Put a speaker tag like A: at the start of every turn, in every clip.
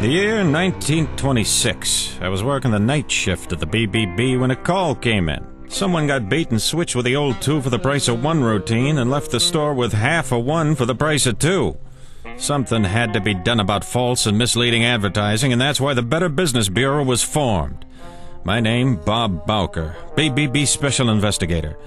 A: The year 1926. I was working the night shift at the BBB when a call came in. Someone got bait and switched with the old 2 for the price of 1 routine and left the store with half a 1 for the price of 2. Something had to be done about false and misleading advertising, and that's why the Better Business Bureau was formed. My name, Bob Bowker, BBB Special Investigator.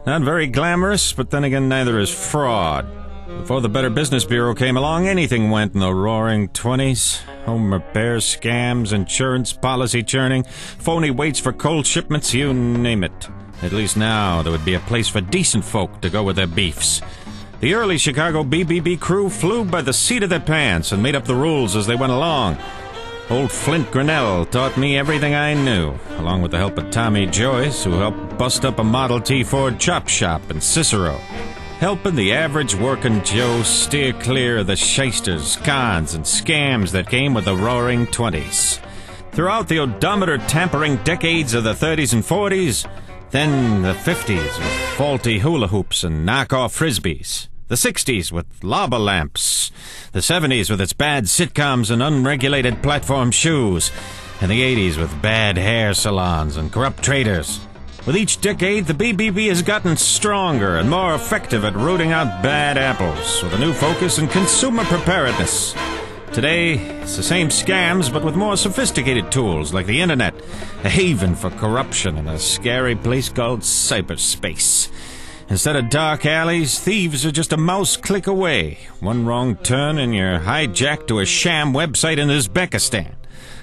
A: Not very glamorous, but then again neither is fraud. Before the Better Business Bureau came along, anything went in the roaring 20s. Home repairs, scams, insurance, policy churning, phony waits for cold shipments, you name it. At least now there would be a place for decent folk to go with their beefs. The early Chicago BBB crew flew by the seat of their pants and made up the rules as they went along. Old Flint Grinnell taught me everything I knew, along with the help of Tommy Joyce, who helped bust up a Model T Ford chop shop in Cicero, helping the average working Joe steer clear of the shysters, cons, and scams that came with the roaring 20s. Throughout the odometer-tampering decades of the 30s and 40s, then the 50s with faulty hula hoops and knockoff frisbees, the 60s with lava lamps, the 70s with its bad sitcoms and unregulated platform shoes, and the 80s with bad hair salons and corrupt traders. With each decade, the BBB has gotten stronger and more effective at rooting out bad apples, with a new focus on consumer preparedness. Today, it's the same scams, but with more sophisticated tools like the internet, a haven for corruption in a scary place called cyberspace. Instead of dark alleys, thieves are just a mouse click away. One wrong turn and you're hijacked to a sham website in Uzbekistan.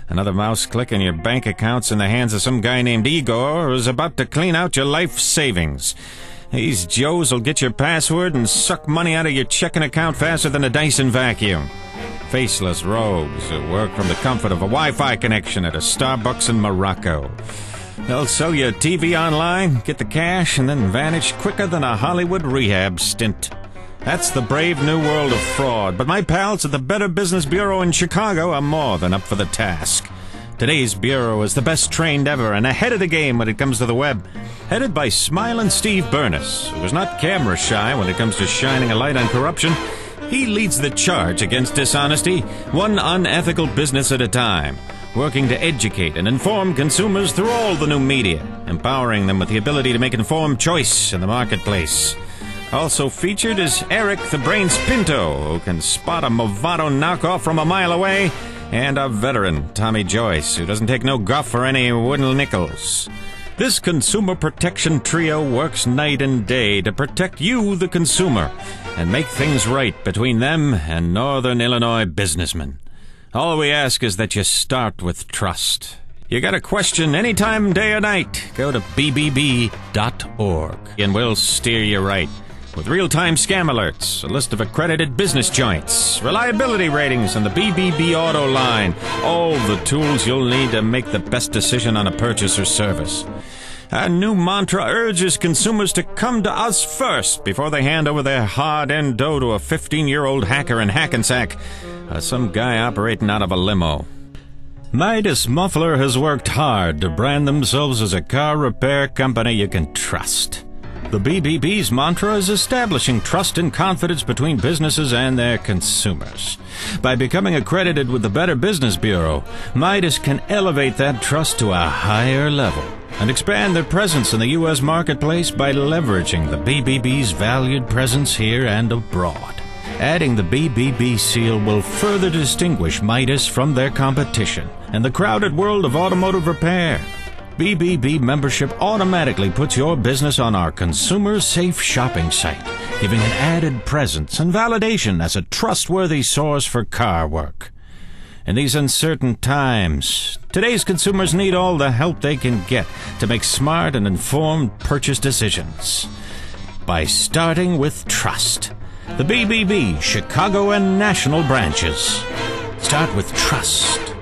A: Another mouse click and your bank account's in the hands of some guy named Igor who's about to clean out your life savings. These Joes will get your password and suck money out of your checking account faster than a Dyson vacuum. Faceless rogues who work from the comfort of a Wi-Fi connection at a Starbucks in Morocco. They'll sell you a TV online, get the cash, and then vanish quicker than a Hollywood rehab stint. That's the brave new world of fraud, but my pals at the Better Business Bureau in Chicago are more than up for the task. Today's bureau is the best trained ever and ahead of the game when it comes to the web. Headed by Smilin' Steve Burness, who is not camera shy when it comes to shining a light on corruption, he leads the charge against dishonesty, one unethical business at a time, working to educate and inform consumers through all the new media, empowering them with the ability to make informed choice in the marketplace. Also featured is Eric the Brains Pinto, who can spot a Movado knockoff from a mile away, and our veteran, Tommy Joyce, who doesn't take no guff for any wooden nickels. This consumer protection trio works night and day to protect you, the consumer, and make things right between them and Northern Illinois businessmen. All we ask is that you start with trust. You got a question anytime, day or night, go to bbb.org, and we'll steer you right. With real-time scam alerts, a list of accredited business joints, reliability ratings, and the BBB Auto line. All the tools you'll need to make the best decision on a purchase or service. Our new mantra urges consumers to come to us first before they hand over their hard-earned dough to a 15-year-old hacker in Hackensack or some guy operating out of a limo. Midas Muffler has worked hard to brand themselves as a car repair company you can trust. The BBB's mantra is establishing trust and confidence between businesses and their consumers. By becoming accredited with the Better Business Bureau, Midas can elevate that trust to a higher level and expand their presence in the U.S. marketplace by leveraging the BBB's valued presence here and abroad. Adding the BBB seal will further distinguish Midas from their competition in the crowded world of automotive repair. BBB membership automatically puts your business on our consumer-safe shopping site, giving an added presence and validation as a trustworthy source for car work. In these uncertain times, today's consumers need all the help they can get to make smart and informed purchase decisions. By starting with trust, the BBB Chicago and national branches. Start with trust.